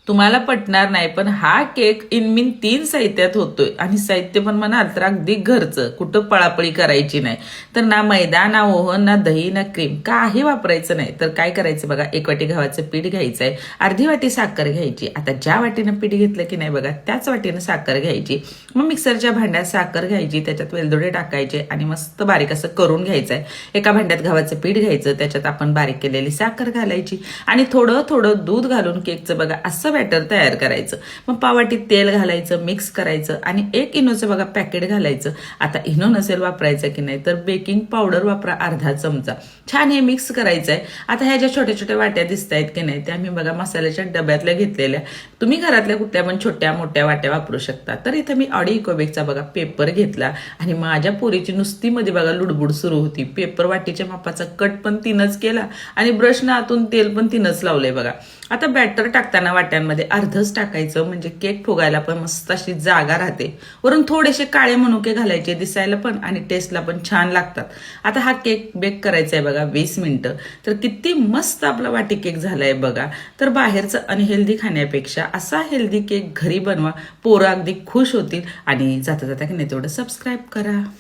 तुम्हाला पटणार नाही, पण हा केक इनमीन 3 साहित्यात होतोय आणि साहित्य पण म्हणाल तर अगदी घरचं, कुठं पळापळी करायची नाही. तर ना मैदा, ना ओव्हन, ना दही, ना क्रीम काही वापरायचं नाही. तर काय करायचं बघा, 1 वाटी गव्हाचं पीठ घ्यायचं आहे, अर्धी वाटी साखर घ्यायची. आता ज्या वाटीनं पीठ घेतलं की नाही बघा, त्याच वाटीनं साखर घ्यायची. मग मिक्सरच्या भांड्यात साखर घ्यायची, त्याच्यात वेलदोडे टाकायचे आणि मस्त बारीक असं करून घ्यायचं आहे. एका भांड्यात गव्हाचं पीठ घ्यायचं, त्याच्यात आपण बारीक केलेली साखर घालायची आणि थोडं थोडं दूध घालून केकचं बघा असं बॅटर तयार करायचं. मग पावाटीत तेल घालायचं, मिक्स करायचं आणि 1 इनोचं बघा पॅकेट घालायचं. आता इनो नसेल वापरायचं की नाही तर बेकिंग पावडर वापरा अर्धा चमचा. छान हे मिक्स करायचं आहे. आता ह्या ज्या छोट्या छोट्या वाट्या दिसत आहेत की नाही त्या मी बघा मसाल्याच्या डब्यातल्या घेतलेल्या. तुम्ही घरातल्या कुठल्या पण छोट्या मोठ्या वाट्या वापरू शकता. तर इथं मी ऑडी इकोबेकचा बघा पेपर घेतला आणि माझ्या पोरीची नुसती मध्ये बघा लुडबुड सुरू होती. पेपर वाटीच्या मापाचा कट पण तिनंच केला आणि ब्रशनं आतून तेल पण तिनंच लावलंय बघा. आता बॅटर टाकताना वाट्यांमध्ये अर्धच टाकायचं म्हणजे केक फुगायला पण मस्त अशी जागा राहते. वरून थोडेसे काळे मनुके घालायचे, दिसायला पण आणि टेस्टला पण छान लागतात. आता हा केक बेक करायचा आहे बघा 20 मिनिटं. तर किती मस्त आपला वाटी केक झालाय बघा. तर बाहेरचं अनहेल्दी खाण्यापेक्षा असा हेल्दी केक घरी बनवा, पोरं अगदी खुश होतील. आणि जाता जाता की नाही तेवढं सबस्क्राईब करा.